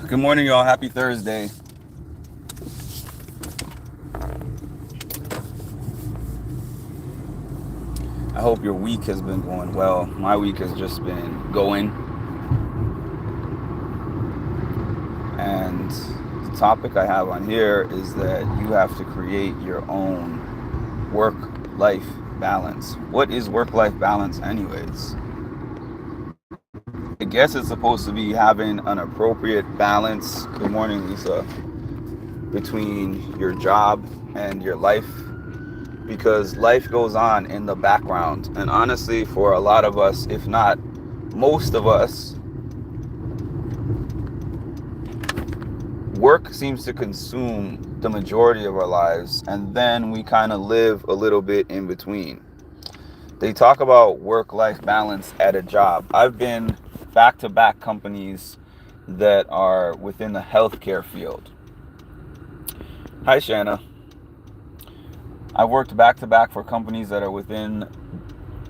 Good morning, y'all. Happy Thursday. I hope your week has been going well. My week has just been going. And the topic I have on here is that you have to create your own work life balance. What is work life balance, anyways? I guess it's supposed to be having an appropriate balance. Good morning, Lisa. Between your job and your life, because life goes on in the background. And honestly, for a lot of us, if not most of us, work seems to consume the majority of our lives, and then we kind of live a little bit in between. They talk about work life balance at a job. I've been back to back companies that are within the healthcare field. Hi, Shanna. I've worked back to back for companies that are within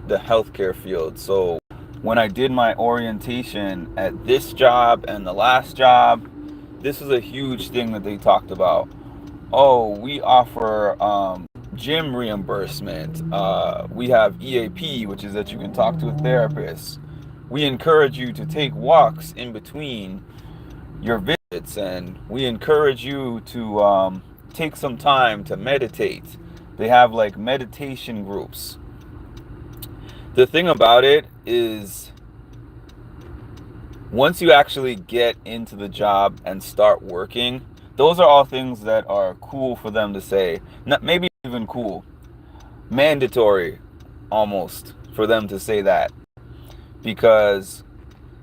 the healthcare field. So when I did my orientation at this job and the last job, this is a huge thing that they talked about. Oh, we offer gym reimbursement. We have EAP, which is that you can talk to a therapist. We encourage you to take walks in between your visits, and we encourage you to take some time to meditate. They have like meditation groups. The thing about it is, once you actually get into the job and start working, those are all things that are cool for them to say. Not maybe even cool, mandatory almost for them to say that, because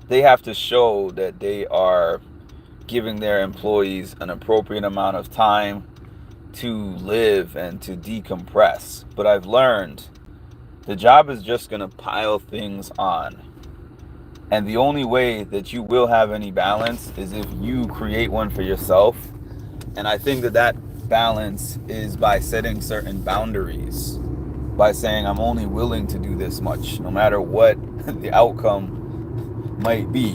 they have to show that they are giving their employees an appropriate amount of time to live and to decompress. But I've learned the job is just going to pile things on. And the only way that you will have any balance is if you create one for yourself. And I think that that balance is by setting certain boundaries, by saying, I'm only willing to do this much, no matter what the outcome might be.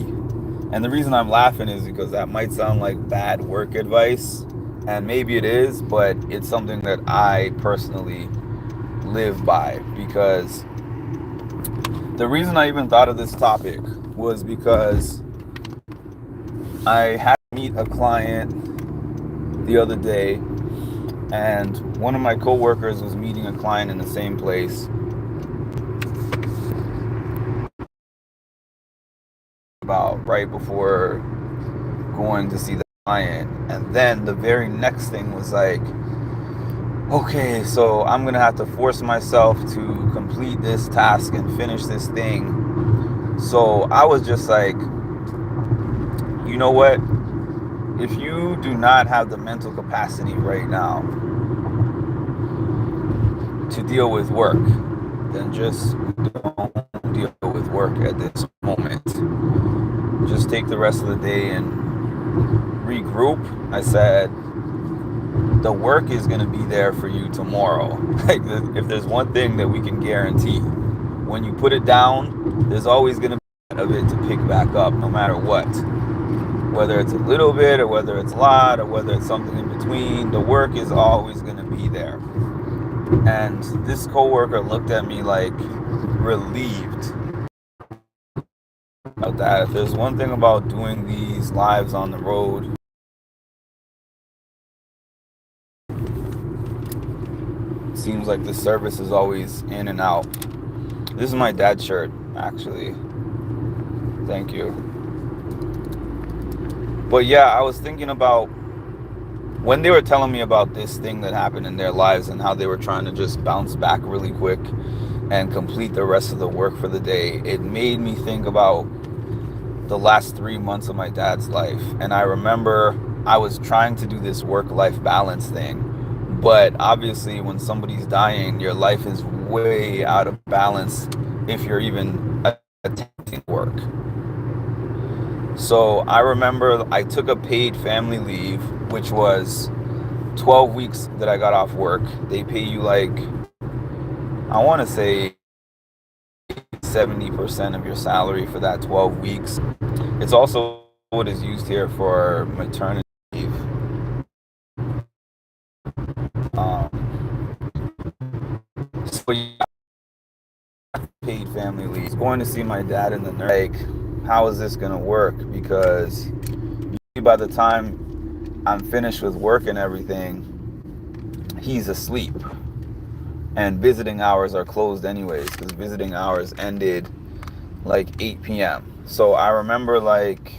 And the reason I'm laughing is because that might sound like bad work advice, and maybe it is, but it's something that I personally live by. Because the reason I even thought of this topic was because I had to meet a client the other day, and one of my coworkers was meeting a client in the same place. About right before going to see the client, and then the very next thing was like, okay, so I'm gonna have to force myself to complete this task and finish this thing. So I was just like, you know what? If you do not have the mental capacity right now to deal with work, then just don't deal with work at this moment. Just take the rest of the day and regroup. I said, the work is going to be there for you tomorrow. Like, if there's one thing that we can guarantee, when you put it down, there's always going to be of it to pick back up, no matter what. Whether it's a little bit, or whether it's a lot, or whether it's something in between, the work is always going to be there. And this coworker looked at me like relieved about that. If there's one thing about doing these lives on the road, it seems like the service is always in and out. This is my dad's shirt, actually. Thank you. But yeah, I was thinking about when they were telling me about this thing that happened in their lives and how they were trying to just bounce back really quick and complete the rest of the work for the day. It made me think about the last 3 months of my dad's life. And I remember I was trying to do this work-life balance thing. But obviously, when somebody's dying, your life is way out of balance if you're even attempting work. So I remember I took a paid family leave, which was 12 weeks that I got off work. They pay you like, I want to say 70% of your salary for that 12 weeks. It's also what is used here for maternity leave. So yeah, paid family leave. Going to see my dad in the nurse. Like, how is this gonna work? Because by the time I'm finished with work and everything, he's asleep. And visiting hours are closed anyways, because visiting hours ended like 8 p.m. So I remember, like,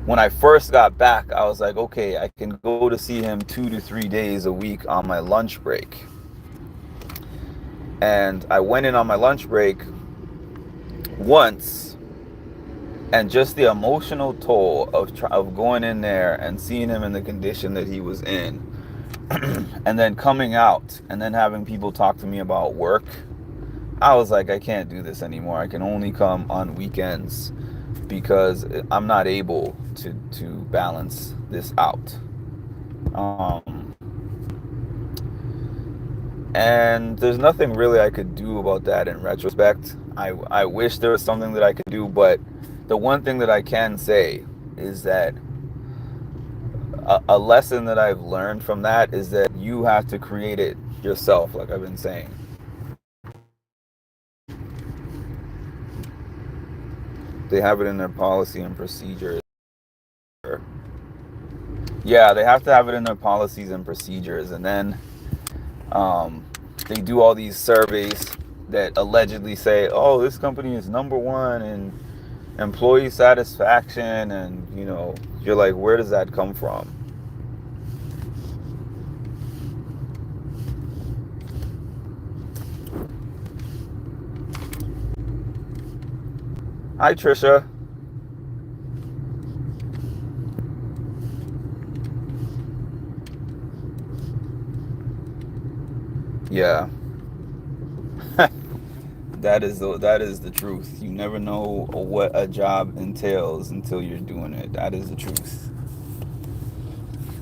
when I first got back, I was like, okay, I can go to see him 2 to 3 days a week on my lunch break. And I went in on my lunch break once, and just the emotional toll of going in there and seeing him in the condition that he was in, and then coming out and then having people talk to me about work, I was like, I can't do this anymore. I can only come on weekends because I'm not able to balance this out. And there's nothing really I could do about that in retrospect. I wish there was something that I could do, but the one thing that I can say is that a lesson that I've learned from that is that you have to create it yourself, like I've been saying. They have it in their policy and procedures. Yeah, they have to have it in their policies and procedures, and then they do all these surveys that allegedly say, oh, this company is #1 in employee satisfaction, and you're like, where does that come from? Hi, Trisha. Yeah. That is the truth. You never know what a job entails until you're doing it. That is the truth.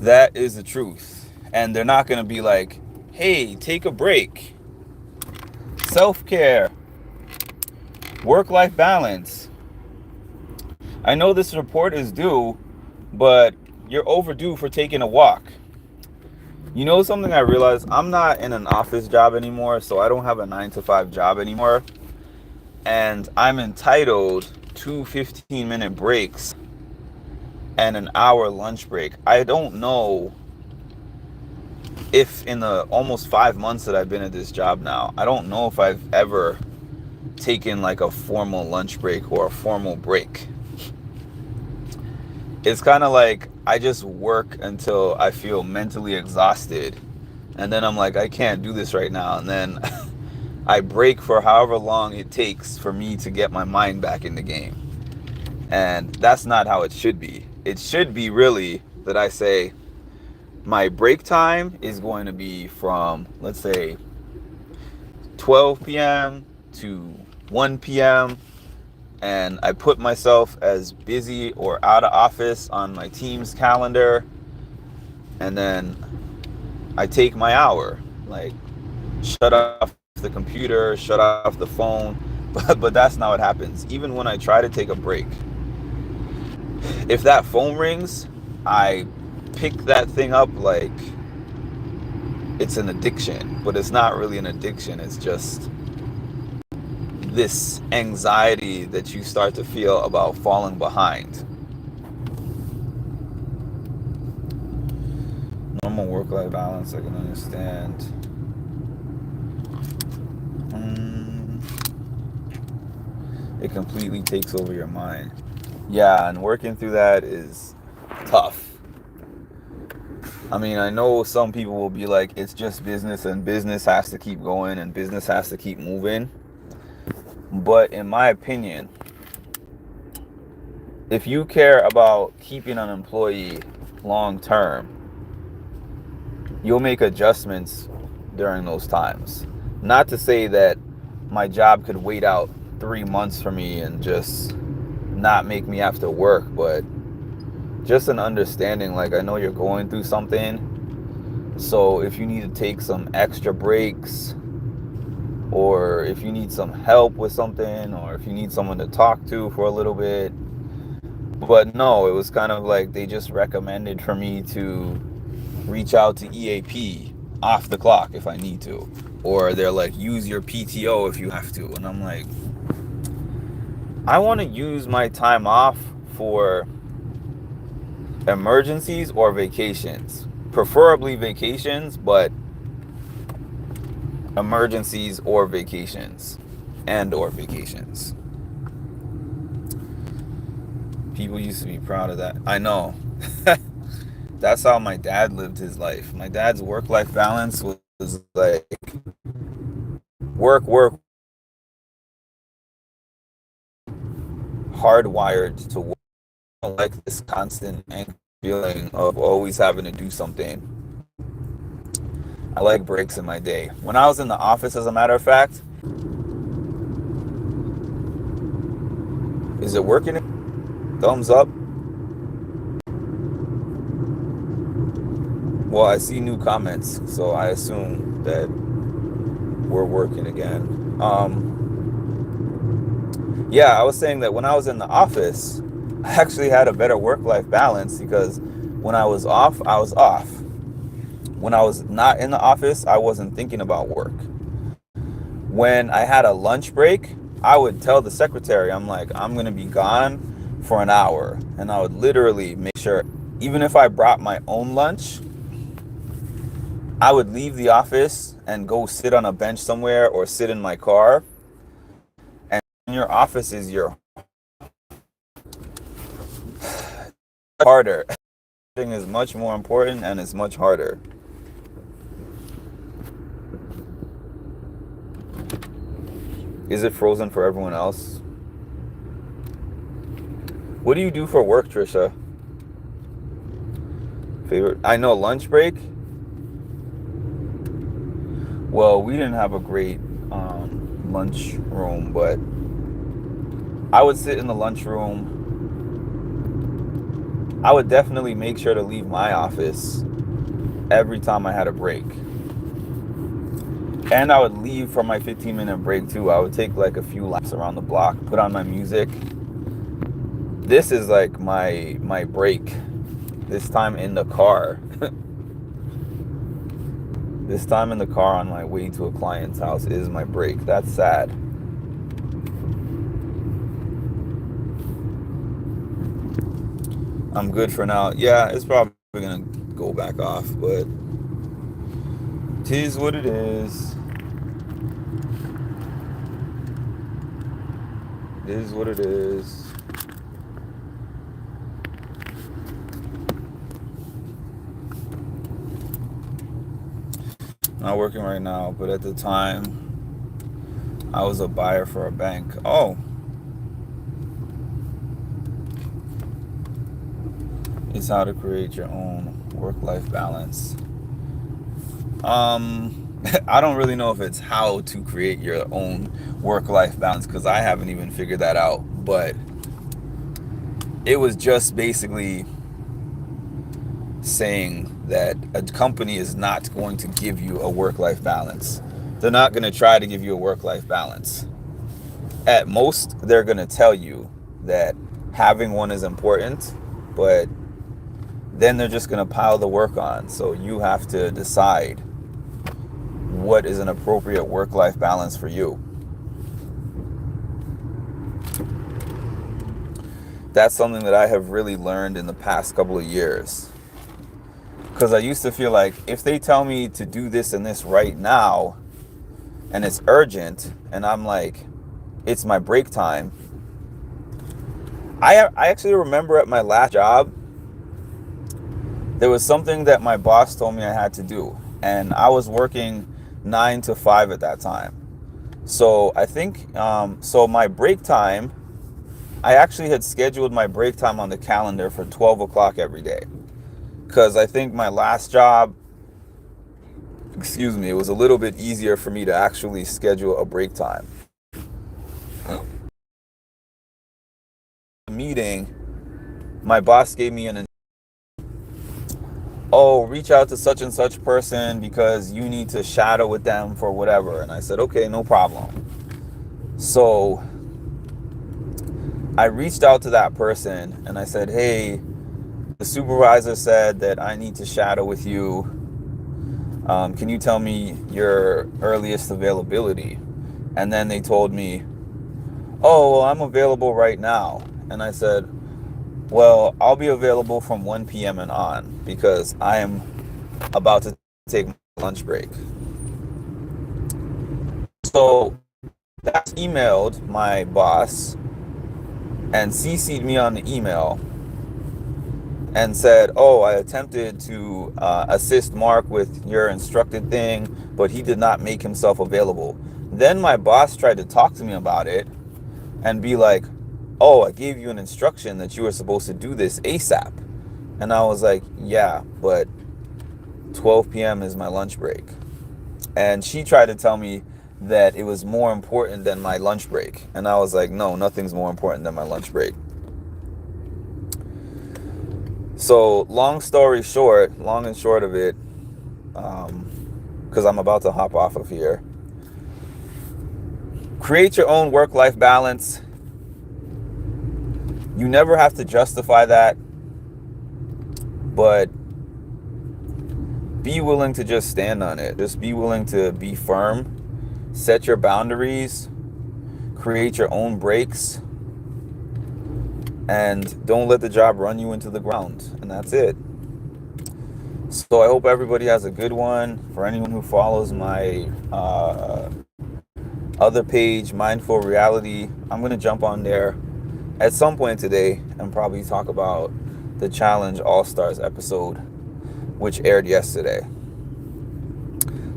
That is the truth. And they're not going to be like, hey, take a break. Self-care. Work-life balance. I know this report is due, but you're overdue for taking a walk. You know something I realized? I'm not in an office job anymore, so I don't have a 9-to-5 job anymore. And I'm entitled to 15-minute breaks and an hour lunch break. I don't know if in the almost 5 months that I've been at this job now, I don't know if I've ever taken like a formal lunch break or a formal break. It's kind of like I just work until I feel mentally exhausted, and then I'm like, I can't do this right now, and then I break for however long it takes for me to get my mind back in the game. And that's not how it should be. It should be really that I say my break time is going to be from, let's say, 12 p.m. to 1 p.m. and I put myself as busy or out of office on my team's calendar, and then I take my hour, like shut off the computer, shut off the phone, but that's not what happens. Even when I try to take a break, if that phone rings, I pick that thing up like it's an addiction, but it's not really an addiction. It's just this anxiety that you start to feel about falling behind. Normal work-life balance, I can understand. It completely takes over your mind. Yeah, and working through that is tough. I mean, I know some people will be like, it's just business and business has to keep going and business has to keep moving. But in my opinion, if you care about keeping an employee long term, you'll make adjustments during those times. Not to say that my job could wait out 3 months for me and just not make me have to work, but just an understanding, like, I know you're going through something, so if you need to take some extra breaks, or if you need some help with something, or if you need someone to talk to for a little bit, But no, it was kind of like they just recommended for me to reach out to EAP off the clock if I need to. Or they're like, use your PTO if you have to. And I'm like, I want to use my time off for emergencies or vacations. Preferably vacations, but emergencies or vacations. And or vacations. People used to be proud of that. I know. That's how my dad lived his life. My dad's work-life balance was like work, work, hardwired to work. I don't like this constant feeling of always having to do something. I like breaks in my day. When I was in the office, as a matter of fact, is it working? Thumbs up. Well, I see new comments, so I assume that we're working again. Yeah, I was saying that when I was in the office, I actually had a better work-life balance because when I was off, I was off. When I was not in the office, I wasn't thinking about work. When I had a lunch break, I would tell the secretary, I'm like, I'm going to be gone for an hour. And I would literally make sure, even if I brought my own lunch, I would leave the office and go sit on a bench somewhere or sit in my car. And your office is your harder. Everything is much more important and it's much harder. Is it frozen for everyone else? What do you do for work, Trisha? Favorite? I know lunch break. Well, we didn't have a great lunch room, but I would sit in the lunch room. I would definitely make sure to leave my office every time I had a break. And I would leave for my 15-minute break too. I would take like a few laps around the block, put on my music. This is like my break. This time in the car. This time in the car on my way to a client's house is my break. That's sad. I'm good for now. Yeah, it's probably gonna go back off, but it is what it is. It is what it is. Not working right now, but at the time, I was a buyer for a bank. Oh. It's how to create your own work-life balance. I don't really know if it's how to create your own work-life balance because I haven't even figured that out. But it was just basically saying that a company is not going to give you a work-life balance. They're not going to try to give you a work-life balance. At most, they're going to tell you that having one is important, but then they're just going to pile the work on. So you have to decide what is an appropriate work-life balance for you. That's something that I have really learned in the past couple of years. Because I used to feel like if they tell me to do this and this right now, and it's urgent, and I'm like, it's my break time. I actually remember at my last job, there was something that my boss told me I had to do. And I was working 9 to 5 at that time. So I think, so my break time, I actually had scheduled my break time on the calendar for 12 o'clock every day. Because I think my last job, it was a little bit easier for me to actually schedule a break time. Meeting, my boss gave me reach out to such and such person because you need to shadow with them for whatever. And I said, okay, no problem. So I reached out to that person and I said, hey, the supervisor said that I need to shadow with you. Can you tell me your earliest availability? And then they told me, oh, well, I'm available right now. And I said, well, I'll be available from 1 p.m. and on because I am about to take my lunch break. So that's emailed my boss and CC'd me on the email and said, oh, I attempted to assist Mark with your instructed thing, but he did not make himself available. Then my boss tried to talk to me about it and be like, oh, I gave you an instruction that you were supposed to do this ASAP. And I was like, yeah, but 12 p.m. is my lunch break. And she tried to tell me that it was more important than my lunch break. And I was like, no, nothing's more important than my lunch break. So long and short of it, because I'm about to hop off of here, create your own work-life balance. You never have to justify that, but be willing to just stand on it. Just be willing to be firm, set your boundaries, create your own breaks, and don't let the job run you into the ground. And that's it. So I hope everybody has a good one. For anyone who follows my other page, Mindful Reality, I'm going to jump on there at some point today and probably talk about the Challenge All-Stars episode, which aired yesterday.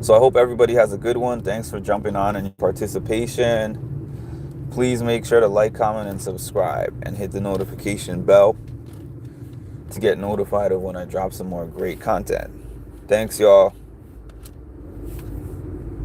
So I hope everybody has a good one. Thanks for jumping on and your participation. Please make sure to like, comment, and subscribe, and hit the notification bell to get notified of when I drop some more great content. Thanks, y'all.